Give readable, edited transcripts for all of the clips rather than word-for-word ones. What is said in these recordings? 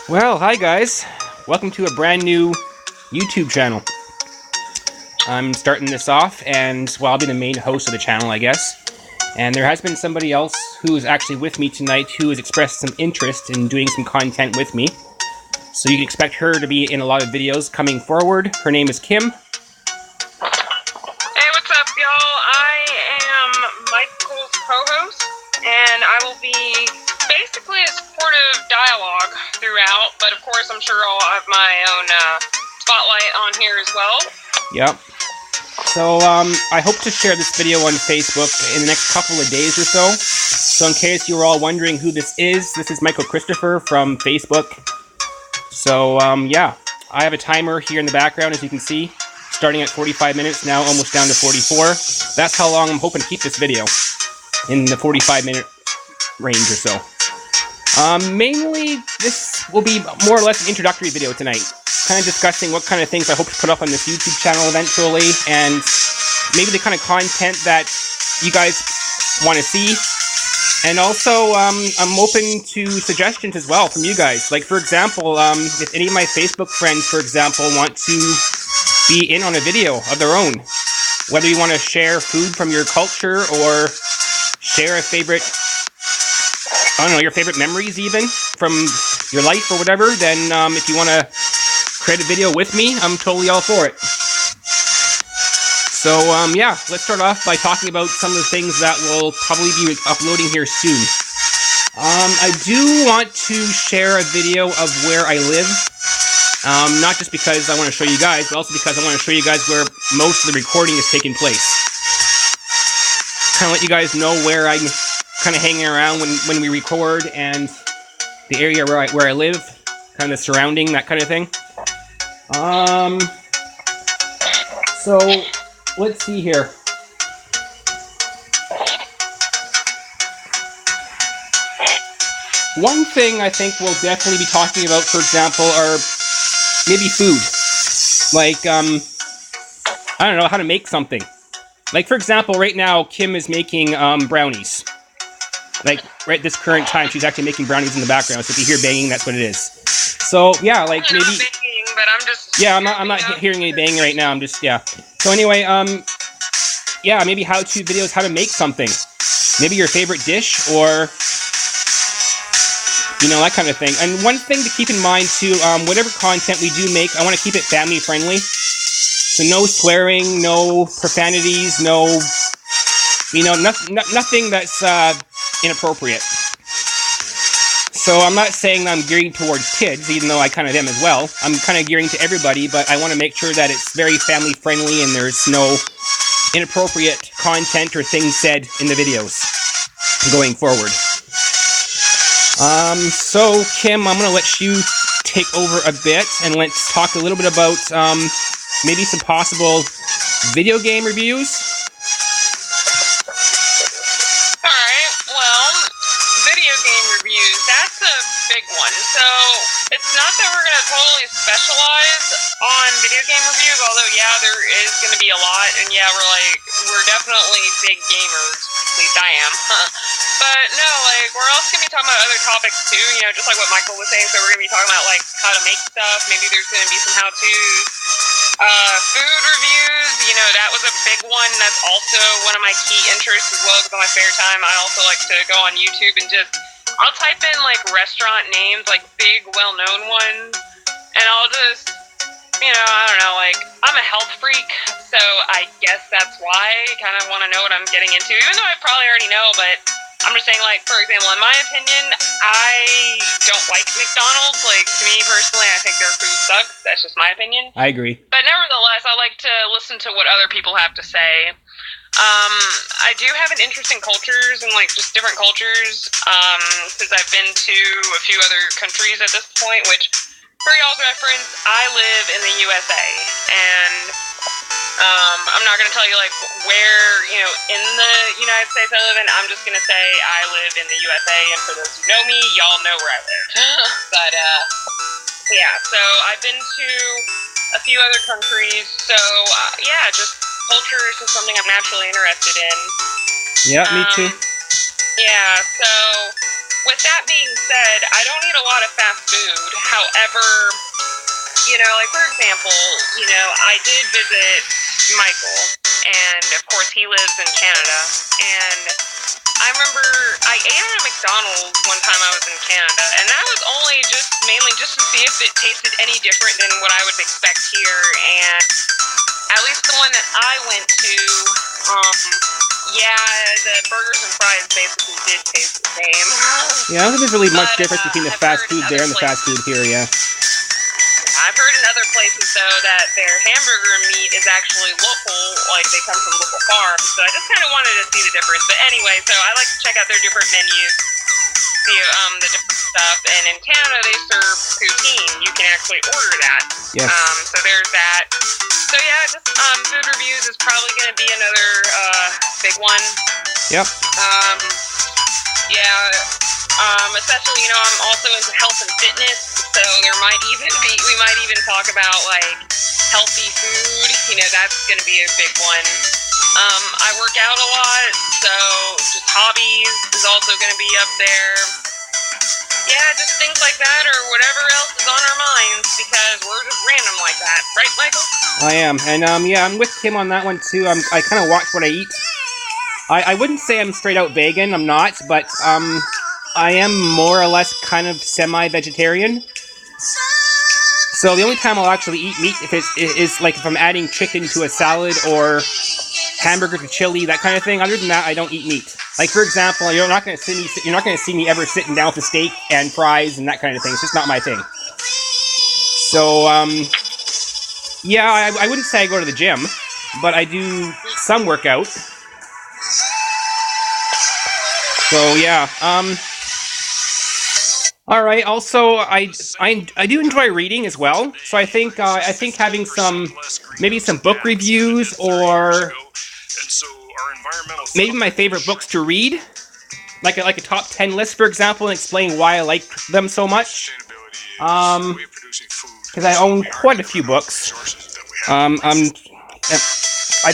Well, hi guys. Welcome to a brand new YouTube channel. I'm starting this off, and well, I'll be the main host of the channel, I guess. And there has been somebody else who is actually with me tonight who has expressed some interest in doing some content with me. So you can expect her to be in a lot of videos coming forward. Her name is Kim. Hey, what's up, y'all? I am Michael's co-host, and I will be basically a supportive dialogue throughout, but of course I'm sure I'll have my own spotlight on here as well. Yep. So, I hope to share this video on Facebook in the next couple of days or so. So in case you were all wondering who this is Michael Christopher from Facebook. So, yeah, I have a timer here in the background, as you can see, starting at 45 minutes, now almost down to 44. That's how long I'm hoping to keep this video, in the 45-minute range or so. Mainly, this will be more or less an introductory video tonight, kind of discussing what kind of things I hope to put up on this YouTube channel eventually, and maybe the kind of content that you guys want to see. And also, I'm open to suggestions as well from you guys. Like, for example, if any of my Facebook friends, for example, want to be in on a video of their own, whether you want to share food from your culture or share a favorite, I don't know, your favorite memories even from your life or whatever, then if you want to create a video with me, I'm totally all for it. So, yeah, let's start off by talking about some of the things that we'll probably be uploading here soon. I do want to share a video of where I live, not just because I want to show you guys, but also because I want to show you guys where most of the recording is taking place. Kind of let you guys know where I'm kind of hanging around when we record, and the area where I live, kind of the surrounding, that kind of thing. So let's see here. One thing I think we'll definitely be talking about, for example, are maybe food. Like, I don't know, how to make something. Like, for example, right now, Kim is making brownies. Like, right this current time, she's actually making brownies in the background, so if you hear banging, that's what it is. So, yeah, like, maybe... I'm not banging, but I'm just... Yeah, I'm not hearing any banging right now, I'm just, yeah. So anyway, yeah, maybe how-to videos, how to make something. Maybe your favorite dish, or... you know, that kind of thing. And one thing to keep in mind, too, whatever content we do make, I want to keep it family-friendly. So no swearing, no profanities, no... you know, nothing that's, inappropriate. So I'm not saying I'm gearing towards kids, even though I kind of am as well. I'm kind of gearing to everybody, but I want to make sure that it's very family-friendly and there's no inappropriate content or things said in the videos going forward. So, Kim, I'm going to let you take over a bit, and let's talk a little bit about, maybe some possible video game reviews. Alright, well, video game reviews, that's a big one. So, it's not that we're going to totally specialize on video game reviews, although, yeah, there is going to be a lot, and yeah, we're definitely big gamers. At least I am. But no, like, we're also going to be talking about other topics too, you know, just like what Michael was saying. So we're going to be talking about, like, how to make stuff. Maybe there's going to be some how-tos. Food reviews, you know, that was a big one. That's also one of my key interests as well, because on my spare time, I also like to go on YouTube and I'll type in, like, restaurant names, like, big, well-known ones, and I'll just, you know, I don't know, like, I'm a health freak, so I guess that's why I kind of want to know what I'm getting into, even though I probably already know, but I'm just saying, like, for example, in my opinion, I don't like McDonald's. Like, to me personally, I think their food sucks. That's just my opinion. I agree. But nevertheless, I like to listen to what other people have to say. I do have an interest in cultures and, like, just different cultures, because I've been to a few other countries at this point, which, for y'all's reference, I live in the USA, and I'm not going to tell you, like, where, you know, in the United States I live in. I'm just going to say I live in the USA, and for those who know me, y'all know where I live. But, yeah, so I've been to a few other countries, so, yeah, just culture is just something I'm naturally interested in. Yeah, me too. Yeah, so with that being said, I don't eat a lot of fast food. However, like for example, I did visit Michael, and of course he lives in Canada, and I remember I ate at a McDonald's one time I was in Canada, and that was only mainly just to see if it tasted any different than what I would expect here, and at least the one that I went to, the burgers and fries basically did taste the same. Yeah, I don't think there's really much difference between the fast food there and the fast food here, yeah. I've heard in other places, though, that their hamburger meat is actually local, like they come from local farms, so I just kind of wanted to see the difference. But anyway, so I like to check out their different menus, see the different stuff, and in Canada they serve poutine. You can actually order that. Yes. So there's that. So yeah, just food reviews is probably going to be another big one. Yep. Especially, I'm also into health and fitness, so we might even talk about, like, healthy food. That's going to be a big one. I work out a lot, so just hobbies is also going to be up there. Yeah, just things like that, or whatever else is on our minds, because we're just random like that. Right, Michael? I am, and I'm with Kim on that one, too. I kind of watch what I eat. I wouldn't say I'm straight out vegan, I'm not, but, I am more or less kind of semi-vegetarian. So the only time I'll actually eat meat is like if I'm adding chicken to a salad or hamburger to chili, that kind of thing. Other than that, I don't eat meat. Like for example, you're not going to see me ever sitting down with a steak and fries and that kind of thing. It's just not my thing. So I wouldn't say I go to the gym, but I do some workout. So yeah, all right. Also, I do enjoy reading as well. So I think having maybe some book reviews or maybe my favorite books to read, like a top 10 list, for example, and explain why I like them so much. Because I own quite a few books. I've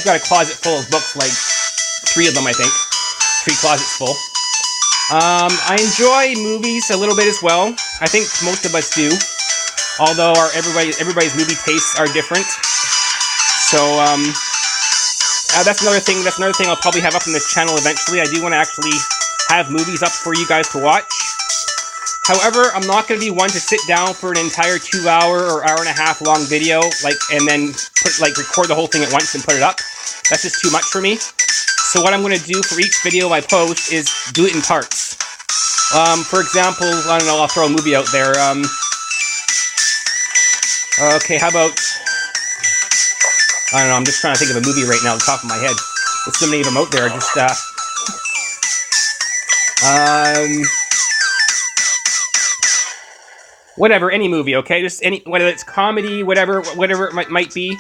got a closet full of books, like 3 of them, I think. 3 closets full. I enjoy movies a little bit as well. I think most of us do. Although everybody's movie tastes are different. So, that's another thing I'll probably have up on this channel eventually. I do want to actually have movies up for you guys to watch. However, I'm not going to be one to sit down for an entire 2-hour or hour and a half long video, and then record the whole thing at once and put it up. That's just too much for me. So what I'm going to do for each video I post is do it in parts. For example, I don't know, I'll throw a movie out there. Okay, how about... I don't know, I'm just trying to think of a movie right now off the top of my head. There's so many of them out there, whatever, any movie, okay? Just whether it's comedy, whatever it might be.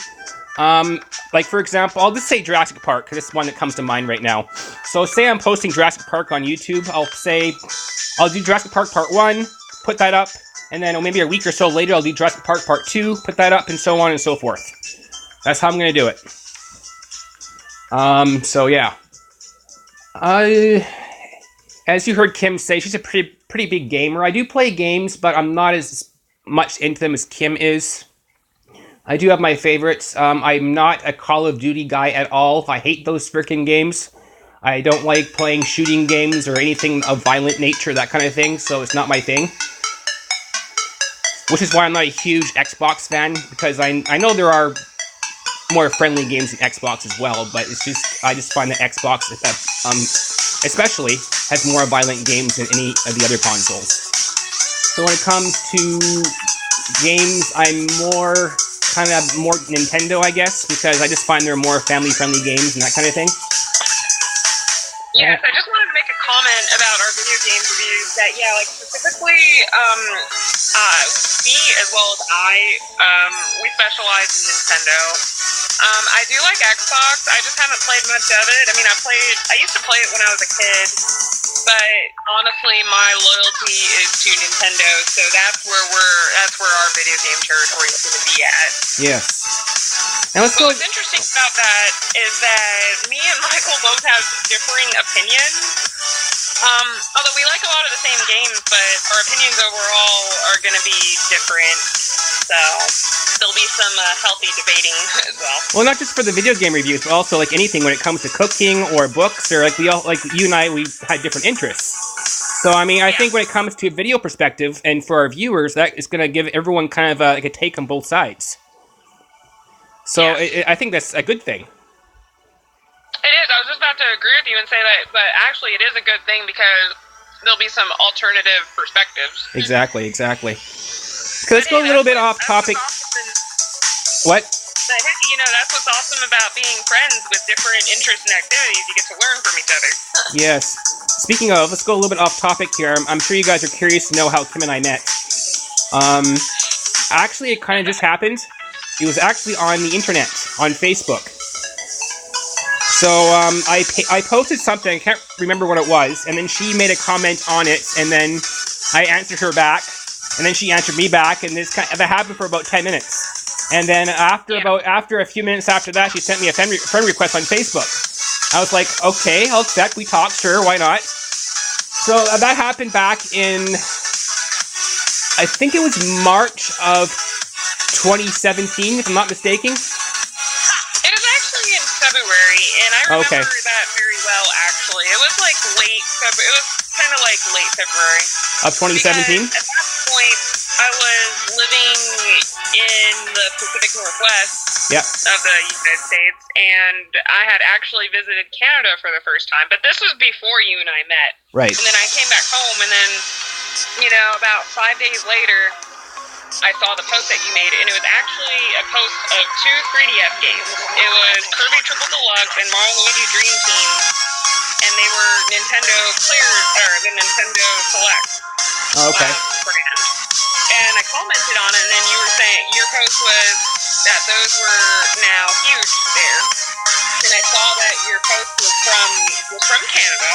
Like, for example, I'll just say Jurassic Park, because it's one that comes to mind right now. So, say I'm posting Jurassic Park on YouTube, I'll do Jurassic Park Part 1, put that up, and then maybe a week or so later, I'll do Jurassic Park Part 2, put that up, and so on and so forth. That's how I'm going to do it. So, yeah. As you heard Kim say, she's a pretty big gamer. I do play games, but I'm not as much into them as Kim is. I do have my favorites. I'm not a Call of Duty guy at all. I hate those frickin' games. I don't like playing shooting games or anything of violent nature, that kind of thing, so it's not my thing. Which is why I'm not a huge Xbox fan, because I know there are more friendly games than Xbox as well, but I just find that Xbox, especially, has more violent games than any of the other consoles. So when it comes to games, I'm more Nintendo, I guess, because I just find they're more family-friendly games and that kind of thing. Yes, I just wanted to make a comment about our video game reviews that, specifically, me as well as we specialize in Nintendo. I do like Xbox, I just haven't played much of it. I mean, I used to play it when I was a kid, but honestly, my loyalty is to Nintendo, so that's where our video game territory is going to be at. Yes. Now let's go. What's interesting about that is that me and Michael both have differing opinions Although we like a lot of the same games, but our opinions overall are going to be different. So there'll be some healthy debating as well. Well, not just for the video game reviews, but also like anything when it comes to cooking or books, or like you and I, we had different interests. So I mean, I think when it comes to a video perspective, and for our viewers, that is going to give everyone kind of like a take on both sides. So I think that's a good thing. It is. I was just about to agree with you and say that, but actually it is a good thing because there'll be some alternative perspectives. Exactly. So let's go a little bit off topic. What? But hey, you know, that's what's awesome about being friends with different interests and activities. You get to learn from each other. Yes. Speaking of, let's go a little bit off topic here. I'm sure you guys are curious to know how Kim and I met. Actually, it kind of just happened. It was actually on the internet, on Facebook. So I posted something, I can't remember what it was, and then she made a comment on it, and then I answered her back, and then she answered me back, and that happened for about 10 minutes. And then after a few minutes after that, she sent me a friend request on Facebook. I was like, okay, I'll accept, we talked, sure, why not? So that happened back in, I think it was March of 2017, if I'm not mistaken. February, and I remember that very well, actually. It was like late February. It was kind of like late February. Of 2017? At that point, I was living in the Pacific Northwest of the United States, and I had actually visited Canada for the first time, but this was before you and I met. Right. And then I came back home, and then, you know, about 5 days later, I saw the post that you made, and it was actually a post of 2 3DS games. It was Kirby Triple Deluxe and Mario Luigi Dream Team, and they were Nintendo the Nintendo Select brand. And I commented on it, and then you were saying your post was that those were now huge there. And I saw that your post was from Canada,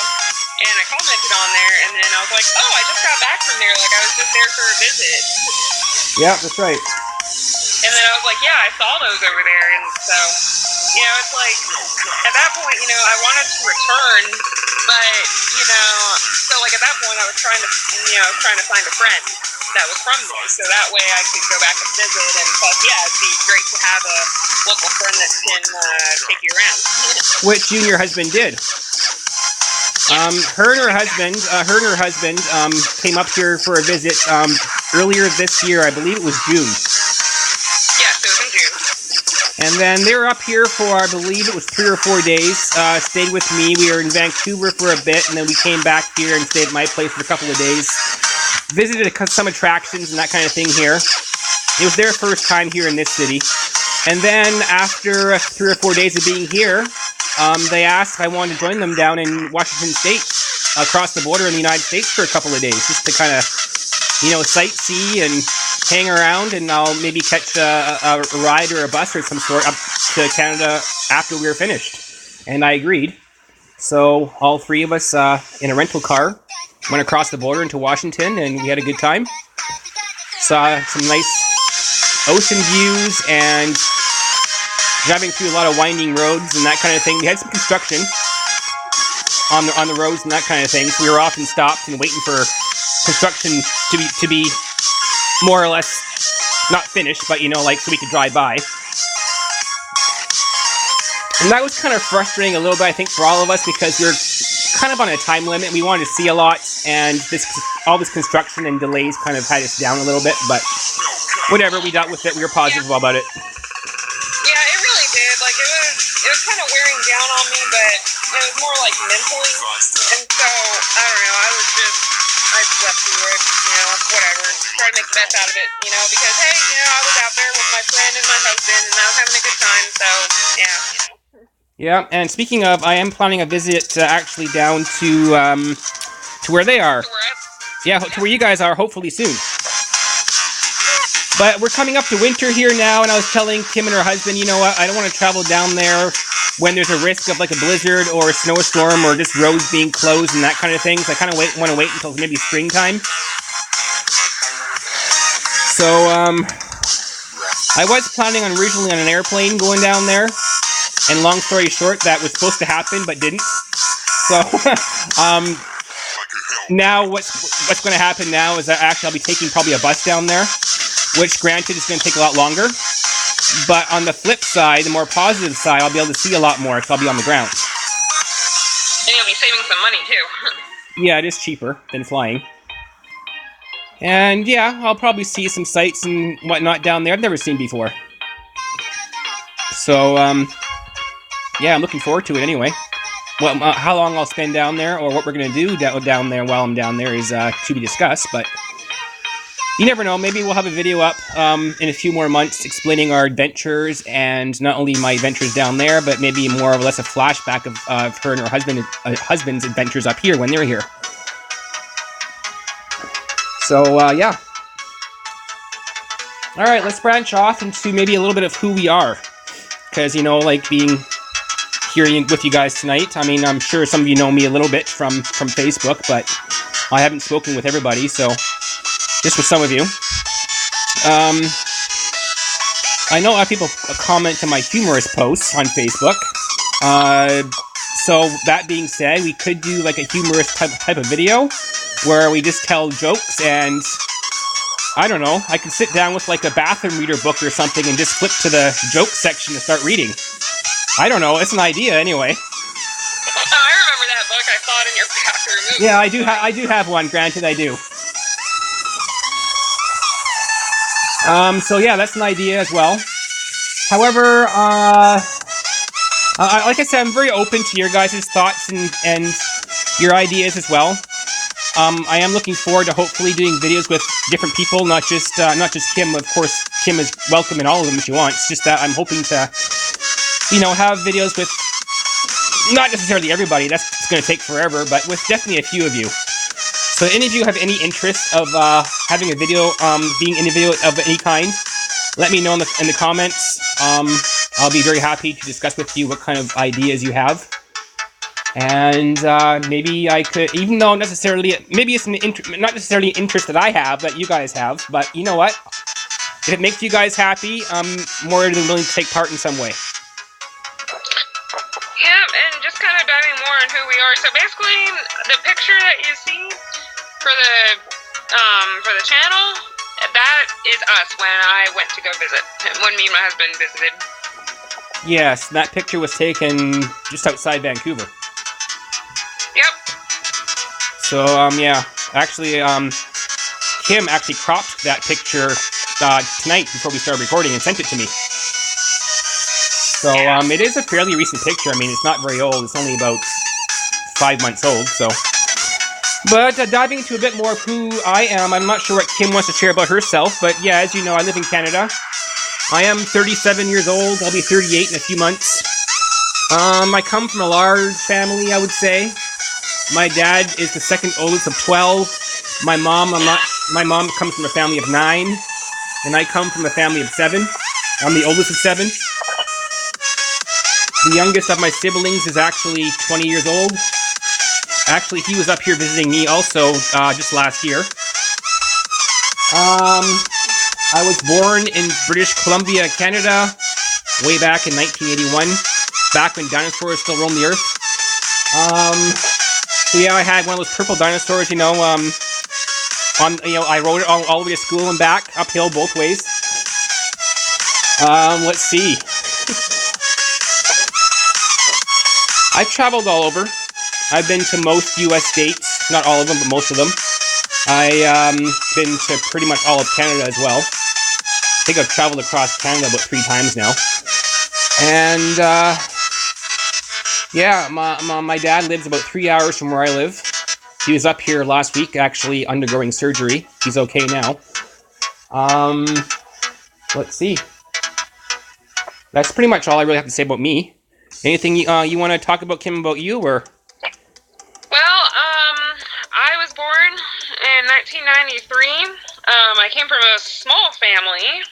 and I commented on there, and then I was like, oh, I just got back from there, like I was just there for a visit. Yeah, that's right. And then I was like, yeah, I saw those over there, and so, you know, it's like, at that point, you know, I wanted to return, but, you know, so like at that point I was trying to find a friend that was from there, so that way I could go back and visit, and plus, yeah, it'd be great to have a local friend that can take you around. Which you and your husband did. Her and her husband came up here for a visit earlier this year. I believe it was June. Yes, it was in June. And then they were up here for, I believe it was 3 or 4 days. Stayed with me. We were in Vancouver for a bit, and then we came back here and stayed at my place for a couple of days. Visited some attractions and that kind of thing here. It was their first time here in this city. And then after 3 or 4 days of being here, they asked if I wanted to join them down in Washington State, across the border in the United States for a couple of days, just to kind of, you know, sightsee and hang around, and I'll maybe catch a ride or a bus or some sort up to Canada after we were finished. And I agreed. So all 3 of us in a rental car went across the border into Washington, and we had a good time. Saw some nice ocean views and driving through a lot of winding roads and that kind of thing. We had some construction on the roads and that kind of thing, so we were often stopped and waiting for construction to be more or less not finished, but, you know, like, so we could drive by. And that was kind of frustrating a little bit, I think, for all of us, because we were kind of on a time limit. We wanted to see a lot, and all this construction and delays kind of had us down a little bit, but whatever, we dealt with it. We were positive about it. Yeah, it really did. Like, it was kind of wearing down on me, but it was more like mentally. And so, I don't know, I slept through it, you know, whatever. Try to make the best out of it, you know, because, hey, you know, I was out there with my friend and my husband, and I was having a good time, so, yeah, you know. Yeah, and speaking of, I am planning a visit actually down to where they are. Yeah, to where you guys are, hopefully soon. But we're coming up to winter here now, and I was telling Kim and her husband, you know what, I don't want to travel down there when there's a risk of like a blizzard or a snowstorm or just roads being closed and that kind of thing. So I kind of want to wait until maybe springtime. So I was planning on originally on an airplane going down there. And long story short, that was supposed to happen, but didn't. So, now what's going to happen now is that actually I'll be taking probably a bus down there, which granted is going to take a lot longer. But on the flip side, the more positive side, I'll be able to see a lot more because I'll be on the ground. And you'll be saving some money too. Yeah, it is cheaper than flying. And yeah, I'll probably see some sights and whatnot down there I've never seen before. So, yeah, I'm looking forward to it anyway. Well, how long I'll spend down there or what we're going to do down there while I'm down there is to be discussed, but you never know. Maybe we'll have a video up in a few more months explaining our adventures, and not only my adventures down there, but maybe more or less a flashback of her and her husband's adventures up here when they're here. So, yeah. Alright, let's branch off into maybe a little bit of who we are. Because, you know, like being here with you guys tonight, I mean, I'm sure some of you know me a little bit from Facebook, but I haven't spoken with everybody, so just with some of you. I know a lot of people comment to my humorous posts on Facebook. So, that being said, we could do like a humorous type of video where we just tell jokes, and I don't know, I could sit down with like a bathroom reader book or something and just flip to the joke section to start reading. I don't know, it's an idea anyway. Oh, I remember that book. I saw it in your bathroom. Yeah, I do have one, granted I do. So yeah, that's an idea as well. However, like I said, I'm very open to your guys' thoughts and your ideas as well. I am looking forward to hopefully doing videos with different people, not just Kim. Of course, Kim is welcome in all of them if she wants. It's just that I'm hoping to, you know, have videos with not necessarily everybody. That's going to take forever, but with definitely a few of you. So, any of you have any interest of having a video, being in a video of any kind, let me know in the comments. I'll be very happy to discuss with you what kind of ideas you have. And maybe I could, even though maybe it's not necessarily an interest that I have, that you guys have, but you know what? If it makes you guys happy, I'm more than willing to take part in some way. Yeah, and just kind of diving more on who we are. So basically, the picture that you see for the channel, that is us when I went to go visit, when me and my husband visited. Yes, that picture was taken just outside Vancouver. Yep. So, yeah, actually, Kim actually cropped that picture tonight before we started recording and sent it to me. So, it is a fairly recent picture. I mean, it's not very old. It's only about 5 months old, so. But diving into a bit more of who I am, I'm not sure what Kim wants to share about herself, but yeah, as you know, I live in Canada. I am 37 years old. I'll be 38 in a few months. I come from a large family, I would say. My dad is the second oldest of 12. My mom comes from a family of 9, and I come from a family of 7. I'm the oldest of 7. The youngest of my siblings is actually 20 years old. Actually, he was up here visiting me also just last year. I was born in British Columbia, Canada, way back in 1981, back when dinosaurs still roamed the earth. So yeah, I had one of those purple dinosaurs, you know, I rode it all the way to school and back, uphill both ways. Let's see. I've traveled all over. I've been to most U.S. states, not all of them, but most of them. I've been to pretty much all of Canada as well. I think I've traveled across Canada about 3 times now. And, yeah, my dad lives about 3 hours from where I live. He was up here last week, actually undergoing surgery. He's okay now. Let's see. That's pretty much all I really have to say about me. Anything you want to talk about, Kim, about you, or? Well, I was born in 1993. I came from a small family.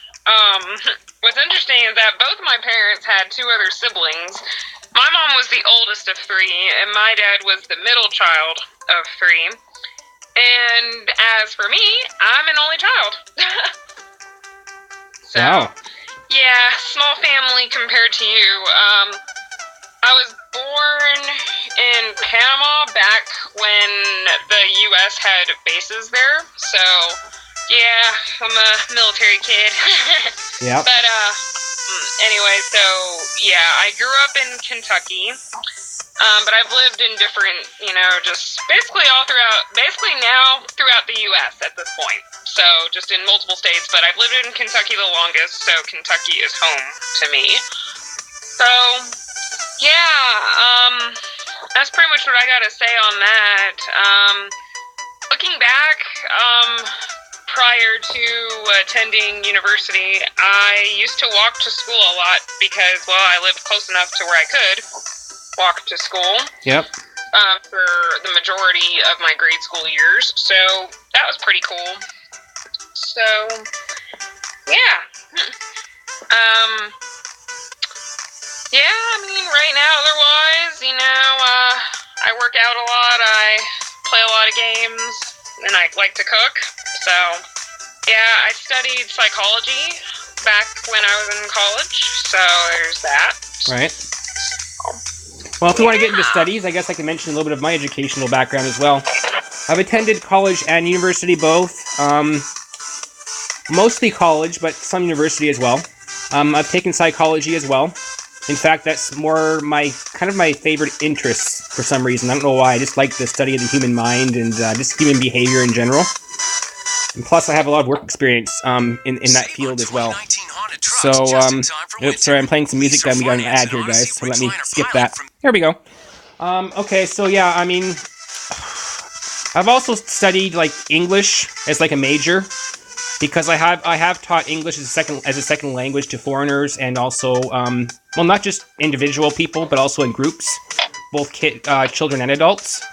What's interesting is that both my parents had 2 other siblings. My mom was the oldest of 3, and my dad was the middle child of 3. And as for me, I'm an only child. So, wow. Yeah, small family compared to you. I was born in Panama back when the U.S. had bases there. So, yeah, I'm a military kid. Yeah. But, anyway, so, yeah, I grew up in Kentucky. But I've lived in different, just basically now throughout the U.S. at this point. So just in multiple states, but I've lived in Kentucky the longest, so Kentucky is home to me. So, yeah, that's pretty much what I gotta say on that. Looking back, prior to attending university, I used to walk to school a lot because, well, I lived close enough to where I could walk to school. Yep. For the majority of my grade school years, so that was pretty cool. So, yeah. Yeah, I mean, right now, otherwise, I work out a lot, I play a lot of games, and I like to cook. So, yeah, I studied psychology back when I was in college, so there's that. Right. Well, if we want to get into studies, I guess I can mention a little bit of my educational background as well. I've attended college and university both. Mostly college, but some university as well. I've taken psychology as well. In fact, that's more my favorite interests for some reason. I don't know why. I just like the study of the human mind and just human behavior in general. And plus, I have a lot of work experience in that field as well. So, oops, sorry, I'm playing some music that we got an ad here, guys, so let me skip that. There we go. Okay, so yeah, I mean, I've also studied, English as, a major, because I have taught English as a second language to foreigners, and also, not just individual people, but also in groups, both children and adults.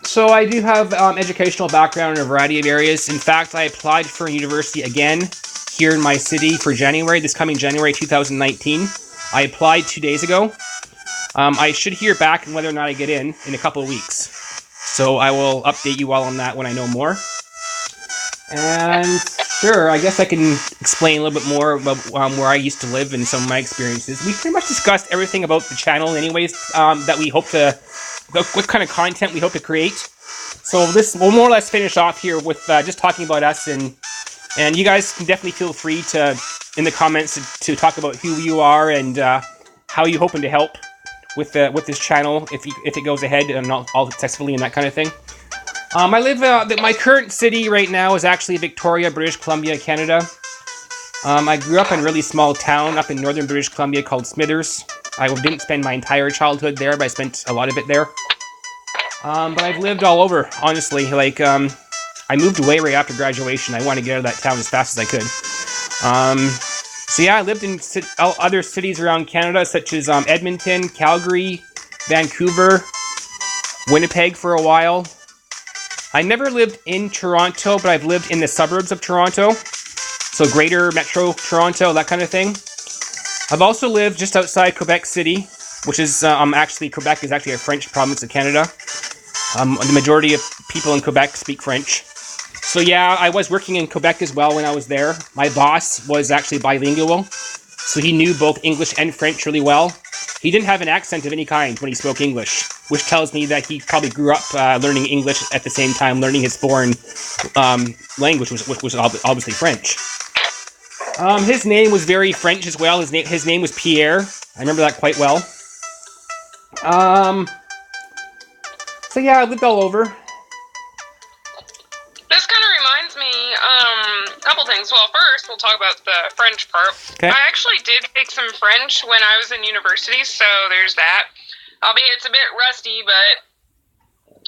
So I do have educational background in a variety of areas. In fact, I applied for a university again here in my city for this coming January 2019. I applied 2 days ago. I should hear back on whether or not I get in a couple of weeks. So I will update you all on that when I know more. And sure, I guess I can explain a little bit more about where I used to live and some of my experiences. We pretty much discussed everything about the channel anyways, that we hope to, what kind of content we hope to create. So we'll more or less finish off here with just talking about us, and you guys can definitely feel free to, in the comments, to talk about who you are and how you're hoping to help with this channel if it goes ahead and all successfully and that kind of thing. I live, my current city right now is actually Victoria, British Columbia, Canada. I grew up in a really small town up in northern British Columbia called Smithers. I didn't spend my entire childhood there, but I spent a lot of it there. But I've lived all over, honestly. I moved away right after graduation. I wanted to get out of that town as fast as I could. So yeah, I lived in other cities around Canada, such as Edmonton, Calgary, Vancouver, Winnipeg for a while. I never lived in Toronto, but I've lived in the suburbs of Toronto. So greater Metro Toronto, that kind of thing. I've also lived just outside Quebec City, which is, Quebec is actually a French province of Canada. The majority of people in Quebec speak French. So yeah, I was working in Quebec as well when I was there. My boss was actually bilingual, so he knew both English and French really well. He didn't have an accent of any kind when he spoke English, which tells me that he probably grew up learning English at the same time learning his foreign language, which was obviously French. His name was very French as well. His name was Pierre. I remember that quite well. So yeah, I lived all over. This kind of reminds me, a couple things. Well, first, we'll talk about the French part. Okay. I actually did take some French when I was in university, so there's that. Albeit it's a bit rusty, but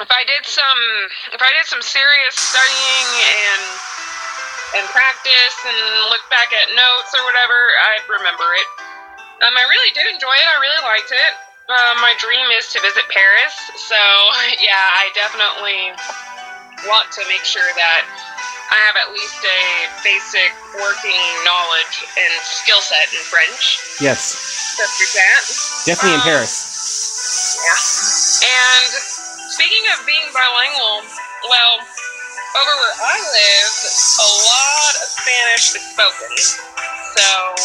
if I did some serious studying and practice and look back at notes or whatever, I'd remember it. I really did enjoy it. I really liked it. My dream is to visit Paris, so yeah, I definitely want to make sure that I have at least a basic working knowledge and skill set in French. Yes. So there's that. Definitely in Paris. Yeah. And speaking of being bilingual, well, over where I live, a lot of Spanish is spoken. So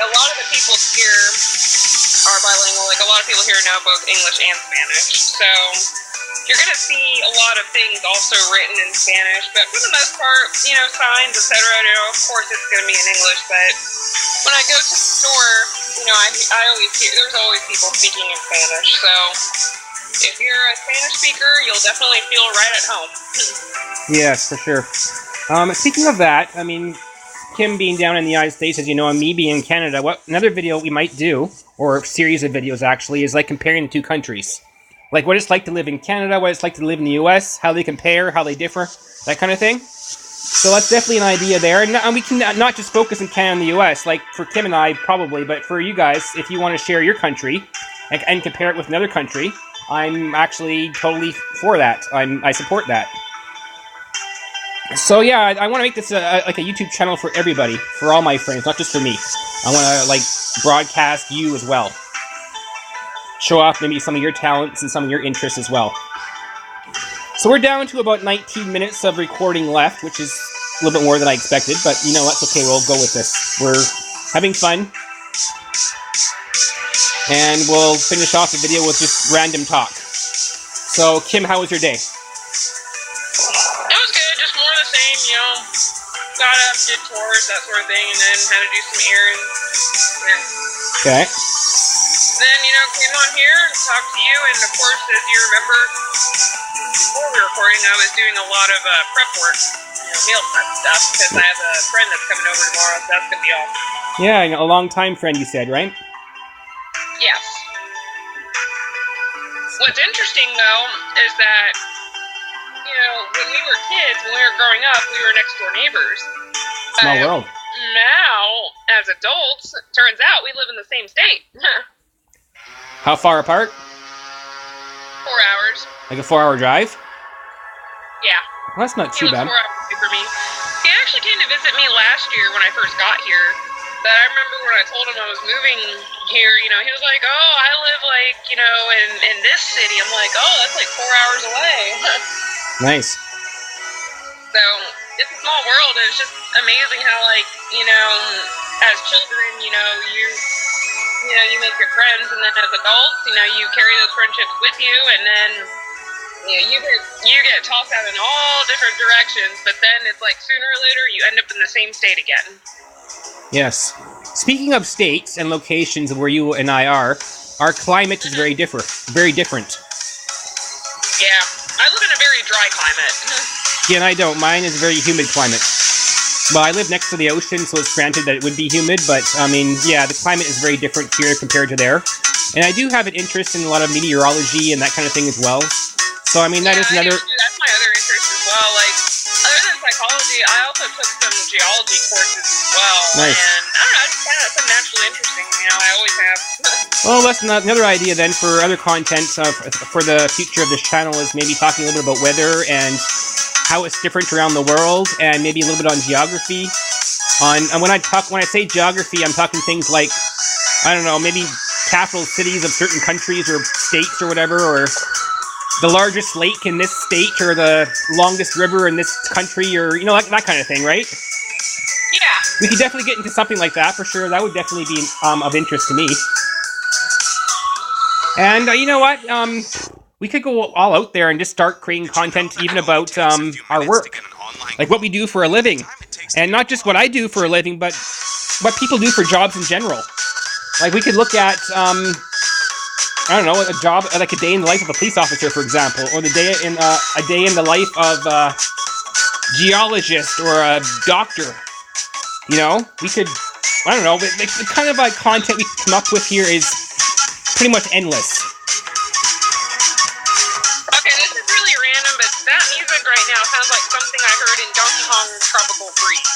a lot of the people here are bilingual. Like, a lot of people here know both English and Spanish. So you're going to see a lot of things also written in Spanish, but for the most part, you know, signs, etc., you know, of course it's going to be in English, but when I go to the store, you know, I always hear, there's always people speaking in Spanish, so if you're a Spanish speaker, you'll definitely feel right at home. Yes, for sure. Speaking of that, I mean, Kim being down in the United States, as you know, and me being in Canada, what another video we might do, or a series of videos actually, is like comparing the two countries. Like what it's like to live in Canada, what it's like to live in the US, how they compare, how they differ, that kind of thing. So that's definitely an idea there. And we can not just focus in Canada and the US, like for Kim and I probably, but for you guys, if you want to share your country and compare it with another country, I'm actually totally for that. I support that. So yeah, I want to make this like a YouTube channel for everybody, for all my friends, not just for me. I want to like broadcast you as well. Show off maybe some of your talents and some of your interests as well. So we're down to about 19 minutes of recording left, which is a little bit more than I expected, but you know, that's okay, we'll go with this. We're having fun. And we'll finish off the video with just random talk. So, Kim, how was your day? It was good, just more of the same, you know. Got up, did chores, that sort of thing, and then had to do some errands. Yeah. Okay. Then, you know, came on here and talked to you, and of course, as you remember, before we were recording, I was doing a lot of prep work, you know, meal prep stuff, because I have a friend that's coming over tomorrow, so that's going to be all. Yeah, a long-time friend, you said, right? Yes. What's interesting, though, is that, you know, when we were kids, when we were growing up, we were next-door neighbors. Small world. Now, as adults, it turns out we live in the same state. How far apart? 4 hours. Like a 4-hour drive? Yeah. Well, that's not too bad. 4 hours for me. He actually came to visit me last year when I first got here. But I remember when I told him I was moving here, you know, he was like, oh, I live, like, you know, in this city. I'm like, oh, that's like 4 hours away. Nice. So, it's a small world, and it's just amazing how, like, you know, as children, you know, you make your friends, and then as adults, you know, you carry those friendships with you, and then, you know, you get tossed out in all different directions, but then it's like sooner or later you end up in the same state again. Yes. Speaking of states and locations where you and I are, our climate is very different. Yeah, I live in a very dry climate. Yeah, and I don't. Mine is a very humid climate. Well, I live next to the ocean, so it's granted that it would be humid, but, I mean, yeah, the climate is very different here compared to there. And I do have an interest in a lot of meteorology and that kind of thing as well. So, I mean, that is another... That's my other interest as well. Like, other than psychology, I also took some geology courses as well. Nice. And, I don't know, I just find that so naturally interesting. You know, I always have. Well, that's another idea then for other content for the future of this channel is maybe talking a little bit about weather and how it's different around the world, and maybe a little bit on geography. And when I say geography, I'm talking things like, I don't know, maybe capital cities of certain countries or states or whatever, or the largest lake in this state, or the longest river in this country, or, you know, that kind of thing, right? Yeah. We could definitely get into something like that, for sure. That would definitely be of interest to me. And, you know what? We could go all out there and just start creating content even about our work. Like what we do for a living. And not just what I do for a living, but what people do for jobs in general. Like we could look at, I don't know, a job, like a day in the life of a police officer, for example. Or a day in the life of a geologist or a doctor. You know? We could, I don't know, the kind of like content we can come up with here is pretty much endless. Right now sounds like something I heard in Donkey Kong Tropical Freeze.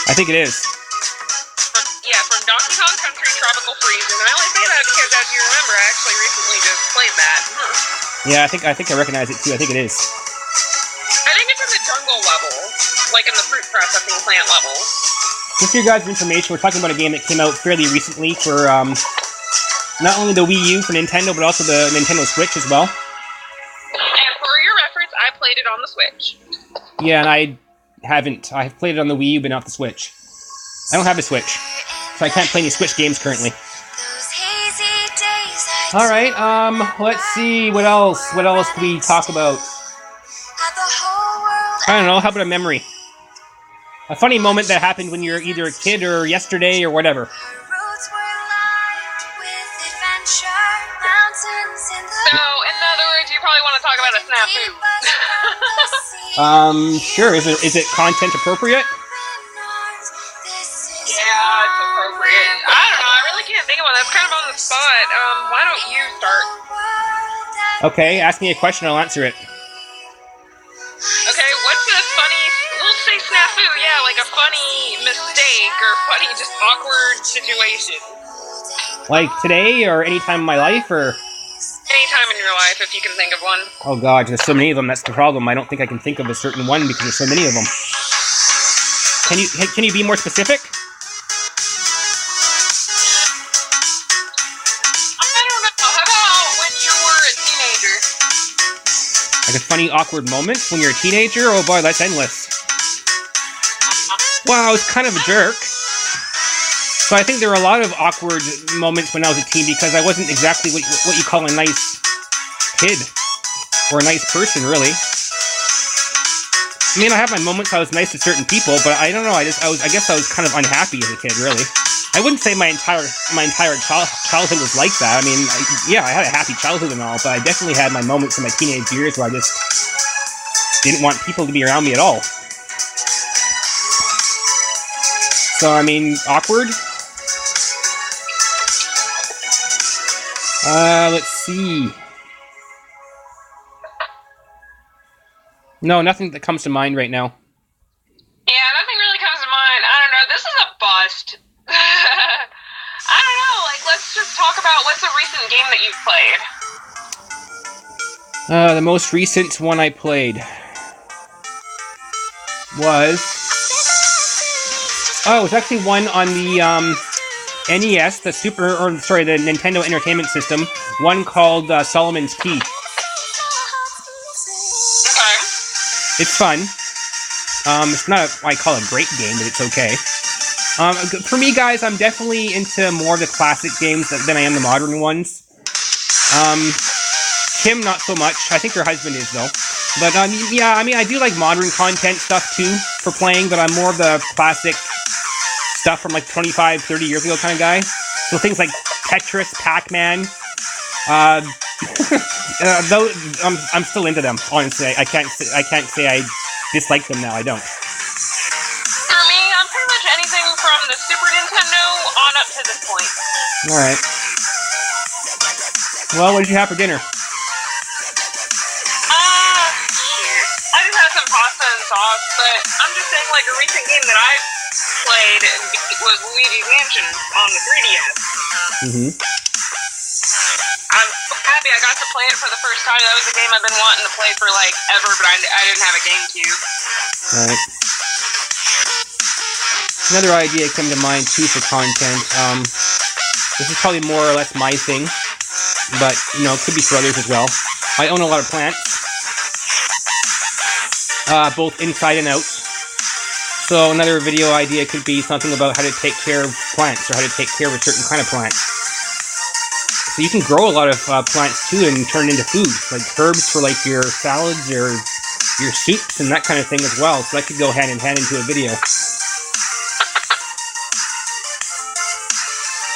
I think it is. From Donkey Kong Country Tropical Freeze, and I only say that because, as you remember, I actually recently just played that. Yeah, I think I recognize it too. I think it is. I think it's in the jungle level, like in the fruit processing plant level. Just for your guys' information, we're talking about a game that came out fairly recently for not only the Wii U for Nintendo, but also the Nintendo Switch as well. I played it on the Switch. Yeah, and I haven't. I've played it on the Wii U, but not the Switch. I don't have a Switch, so I can't play any Switch games currently. Alright, let's see, what else can we talk about? I don't know, how about a memory? A funny moment that happened when you're either a kid or yesterday or whatever. So, in other words, you probably want to talk about a snafu. Sure, is it content appropriate? Yeah, it's appropriate. I don't know, I really can't think of one. That's kind of on the spot. Why don't you start? Okay, ask me a question, I'll answer it. Okay, what's a funny, we'll say snafu, yeah, like a funny mistake or funny, just awkward situation. Like today, or any time in my life, or? Anytime in your life, if you can think of one. Oh god, there's so many of them, that's the problem. I don't think I can think of a certain one because there's so many of them. Can you be more specific? Like a funny, awkward moment when you're a teenager? Oh boy, that's endless. Well, I was kind of a jerk. So I think there were a lot of awkward moments when I was a teen because I wasn't exactly what you call a nice kid. Or a nice person, really. I mean, I have my moments I was nice to certain people, but I don't know, I guess I was kind of unhappy as a kid, really. I wouldn't say my entire childhood was like that. I mean, yeah, I had a happy childhood and all, but I definitely had my moments in my teenage years where I just didn't want people to be around me at all. So, I mean, awkward? Let's see. No, nothing that comes to mind right now. Yeah, nothing really comes to mind. I don't know, this is a bust. I don't know, like, let's just talk about what's a recent game that you've played. The most recent one I played was... Oh, it was actually one on the, NES, the Nintendo Entertainment System, one called, Solomon's Key. Okay. It's fun. It's not what I call a great game, but it's okay. For me, guys, I'm definitely into more of the classic games than I am the modern ones. Kim, not so much. I think her husband is, though. But, yeah, I mean, I do like modern content stuff, too, for playing, but I'm more of the classic stuff from, like, 25, 30 years ago kind of guy. So things like Tetris, Pac-Man, though, I'm still into them, honestly. I can't say I dislike them now, I don't. For me, I'm pretty much anything from the Super Nintendo on up to this point. Alright. Well, what did you have for dinner? Shoot. I just had some pasta and sauce, but I'm just saying, like, a recent game that I played was Luigi's Mansion on the 3DS. Mm-hmm. I'm so happy I got to play it for the first time. That was a game I've been wanting to play for, like, ever, but I didn't have a GameCube. Alright. Another idea came to mind, too, for content. This is probably more or less my thing, but, you know, it could be for others as well. I own a lot of plants, both inside and out. So another video idea could be something about how to take care of plants, or how to take care of a certain kind of plant. So you can grow a lot of plants, too, and turn into food, like herbs for, like, your salads, or your soups, and that kind of thing as well. So that could go hand in hand into a video.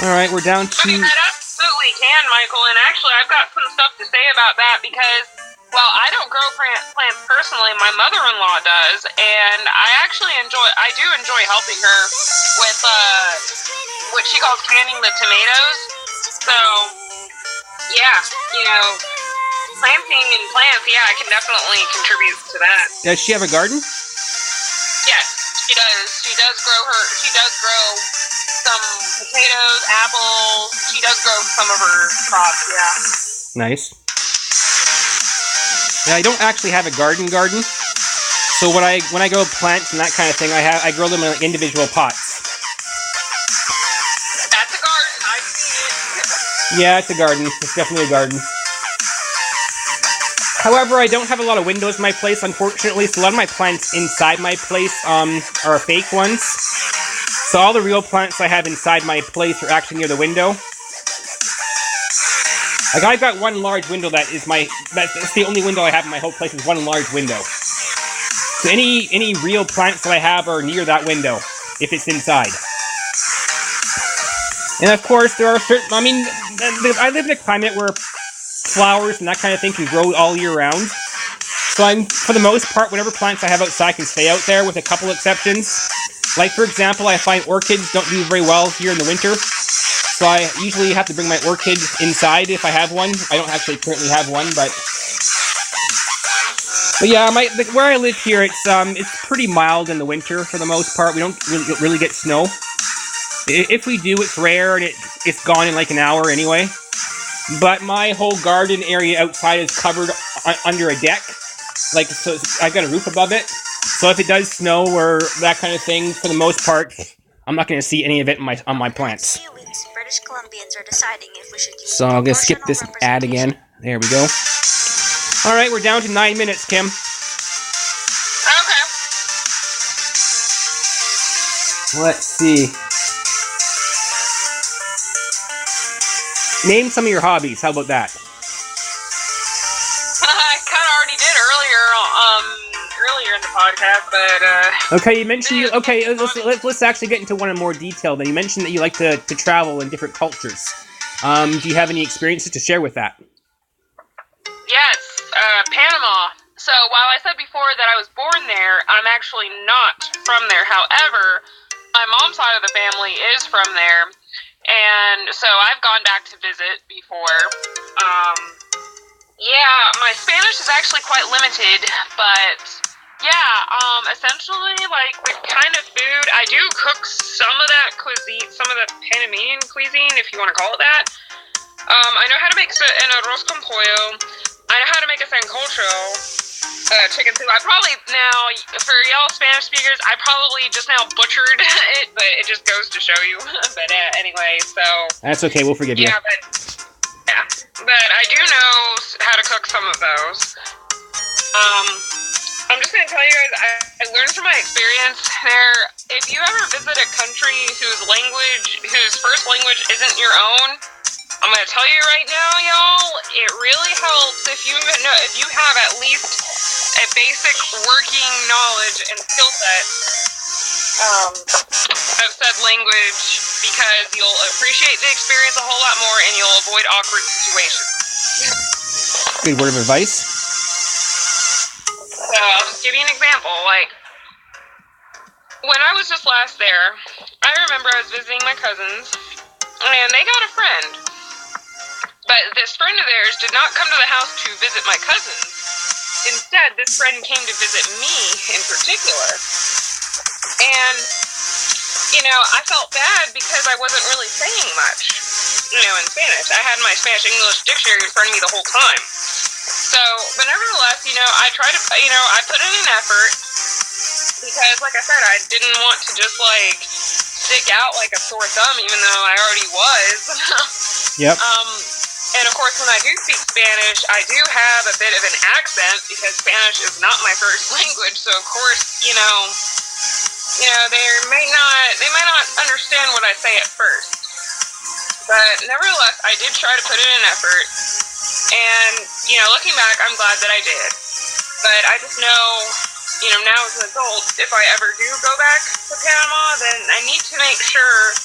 Alright, we're down to... I mean, that absolutely can, Michael, and actually I've got some stuff to say about that because, well, I don't grow plants personally, my mother-in-law does, and I do enjoy helping her with, what she calls canning the tomatoes. So, yeah, you know, planting and plants, yeah, I can definitely contribute to that. Does she have a garden? Yes, she does. She does grow some potatoes, apples. She does grow some of her crops, yeah. Nice. Yeah, I don't actually have a garden. So when I grow plants and that kind of thing, I grow them in like individual pots. That's a garden. I see it. Yeah, it's a garden. It's definitely a garden. However, I don't have a lot of windows in my place, unfortunately, so a lot of my plants inside my place are fake ones. So all the real plants I have inside my place are actually near the window. Like, I've got one large window that's the only window I have in my whole place is one large window. So any real plants that I have are near that window, if it's inside. And of course, there are certain, I live in a climate where flowers and that kind of thing can grow all year round. So for the most part, whatever plants I have outside can stay out there, with a couple exceptions. Like, for example, I find orchids don't do very well here in the winter. So I usually have to bring my orchid inside if I have one. I don't actually currently have one, but yeah, where I live here, it's pretty mild in the winter for the most part. We don't really get snow. If we do, it's rare, and it's gone in like an hour anyway. But my whole garden area outside is covered under a deck. Like, so I've got a roof above it. So if it does snow or that kind of thing, for the most part, I'm not going to see any of it on my plants. British Columbians are deciding if we should use so I'm going to skip this ad again. There we go. Alright, we're down to 9 minutes, Kim. Okay. Let's see. Name some of your hobbies. How about that? I kind of already did earlier in the podcast, but okay, you mentioned let's actually get into one in more detail. Then you mentioned that you like to travel in different cultures. Do you have any experiences to share with that? Yes, Panama. So while I said before that I was born there, I'm actually not from there. However, my mom's side of the family is from there. And so I've gone back to visit before. Yeah, my Spanish is actually quite limited, but yeah, essentially, like, the kind of food, I do cook some of that cuisine, some of the Panamanian cuisine, if you want to call it that. I know how to make an arroz con pollo. I know how to make a sancocho, chicken soup. I probably now, for y'all Spanish speakers, I probably just now butchered it, but it just goes to show you. But anyway, so... That's okay, we'll forgive you. But I do know how to cook some of those. I'm just going to tell you guys, I learned from my experience there, if you ever visit a country whose first language isn't your own, I'm going to tell you right now, y'all, it really helps if you have at least a basic working knowledge and skill set of said language, because you'll appreciate the experience a whole lot more and you'll avoid awkward situations. Good word of advice. So I'll just give you an example. Like, when I was just last there, I remember I was visiting my cousins, and they got a friend. But this friend of theirs did not come to the house to visit my cousins. Instead, this friend came to visit me in particular. And, I felt bad because I wasn't really saying much, in Spanish. I had my Spanish-English dictionary in front of me the whole time. So, but nevertheless, I tried to, I put in an effort because, like I said, I didn't want to just, stick out like a sore thumb, even though I already was. Yep. And of course, when I do speak Spanish, I do have a bit of an accent because Spanish is not my first language. So, of course, they might not understand what I say at first. But nevertheless, I did try to put in an effort. And, looking back, I'm glad that I did. But I just know, now as an adult, if I ever do go back to Panama, then I need to make sure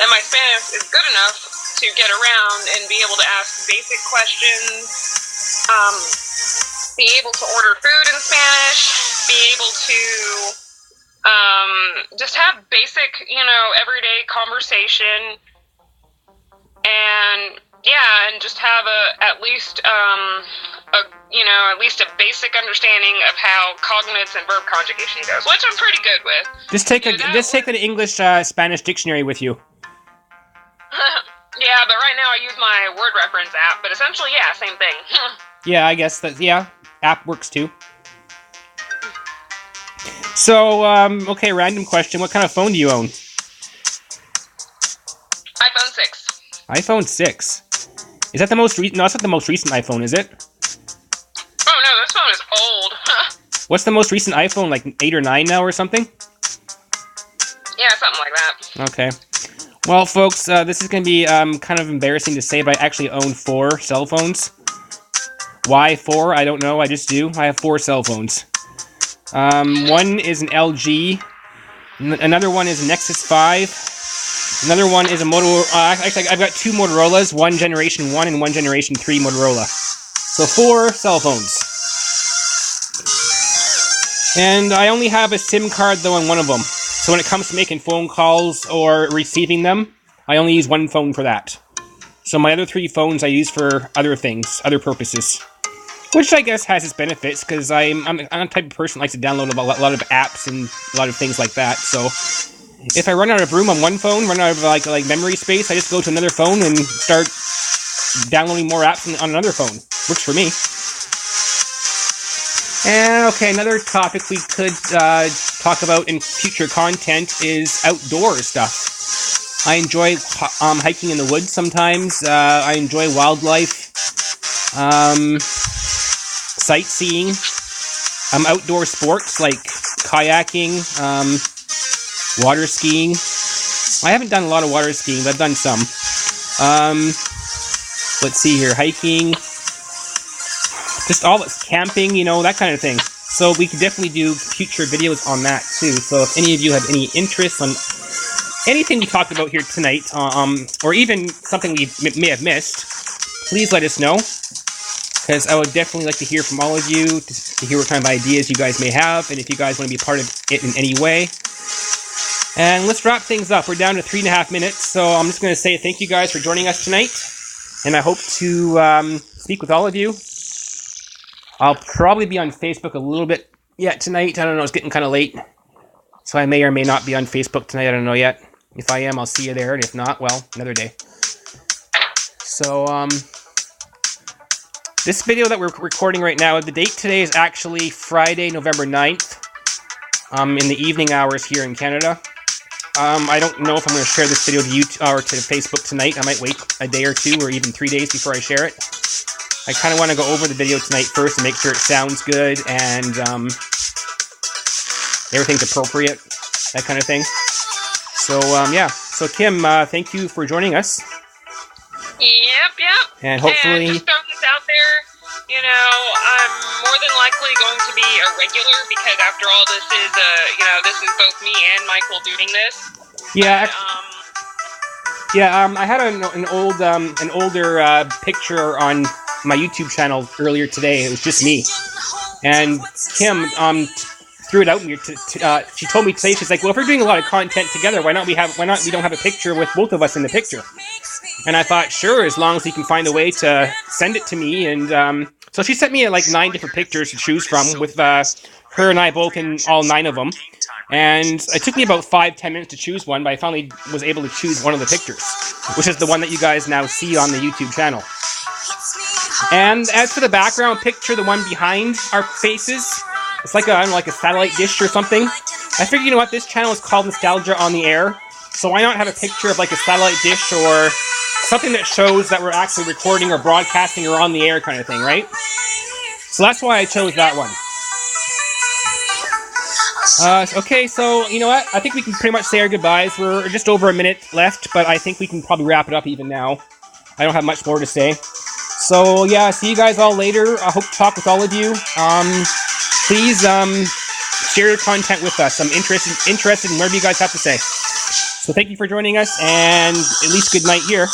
that my Spanish is good enough to get around and be able to ask basic questions, be able to order food in Spanish, be able to just have basic, everyday conversation, and just have at least a basic understanding of how cognates and verb conjugation goes, which I'm pretty good with. Just take an English Spanish dictionary with you. Yeah, but right now I use my word reference app, but essentially, yeah, same thing. Yeah, I guess app works too. So, okay, random question. What kind of phone do you own? iPhone 6. iPhone 6? Is that the most recent? No, that's not the most recent iPhone, is it? Oh, no, this phone is old. What's the most recent iPhone, like 8 or 9 now or something? Yeah, Yeah, something like that. Okay. Well, folks, this is going to be kind of embarrassing to say, but I actually own 4 cell phones. Why 4? I don't know. I just do. I have 4 cell phones. One is an LG. Another one is a Nexus 5. Another one is a Motorola. Actually, I've got 2 Motorola's. One Generation 1 and one Generation 3 Motorola. So 4 cell phones. And I only have a SIM card, though, on one of them. So when it comes to making phone calls or receiving them, I only use one phone for that. So my other 3 phones I use for other things, other purposes. Which I guess has its benefits, because I'm the type of person who likes to download a lot of apps and a lot of things like that. So if I run out of room on one phone, run out of like memory space, I just go to another phone and start downloading more apps on another phone. Works for me. And okay, another topic we could talk about in future content is outdoor stuff. I enjoy hiking in the woods sometimes. I enjoy wildlife, sightseeing, outdoor sports like kayaking, water skiing. I haven't done a lot of water skiing, but I've done some. Let's see here, hiking. Just all that's camping, you know, that kind of thing. So we could definitely do future videos on that too. So if any of you have any interest on anything we talked about here tonight, or even something we may have missed, please let us know. Because I would definitely like to hear from all of you, to hear what kind of ideas you guys may have, and if you guys want to be part of it in any way. And let's wrap things up. We're down to 3.5 minutes, so I'm just going to say thank you guys for joining us tonight. And I hope to speak with all of you. I'll probably be on Facebook a little bit yet tonight. I don't know, it's getting kind of late. So I may or may not be on Facebook tonight, I don't know yet. If I am, I'll see you there, and if not, well, another day. So, this video that we're recording right now, the date today is actually Friday, November 9th, in the evening hours here in Canada. I don't know if I'm going to share this video to YouTube or to Facebook tonight. I might wait a day or 2 or even 3 days before I share it. I kind of want to go over the video tonight first and make sure it sounds good and everything's appropriate, that kind of thing. So, yeah. So, Kim, thank you for joining us. Yep. And hopefully... And just throwing this out there, you know, I'm more than likely going to be a regular because after all, this is, this is both me and Michael doing this. Yeah. But, I had an older picture on my YouTube channel earlier today. It was just me, and Kim threw it out. She told me today, she's like, "Well, if we're doing a lot of content together, why not we don't have a picture with both of us in the picture?" And I thought, sure, as long as you can find a way to send it to me. And so she sent me like 9 different pictures to choose from, with her and I both in all 9 of them. And it took me about 5-10 minutes to choose one, but I finally was able to choose one of the pictures, which is the one that you guys now see on the YouTube channel. And as for the background picture, the one behind our faces, it's like a satellite dish or something. I figured, you know what, this channel is called Nostalgia on the Air, so why not have a picture of like a satellite dish or something that shows that we're actually recording or broadcasting or on the air kind of thing, right? So that's why I chose that one. Okay, so you know what? I think we can pretty much say our goodbyes. We're just over a minute left, but I think we can probably wrap it up even now. I don't have much more to say. So yeah, see you guys all later. I hope to talk with all of you. Please share your content with us. I'm interested in whatever you guys have to say. So thank you for joining us, and at least good night here.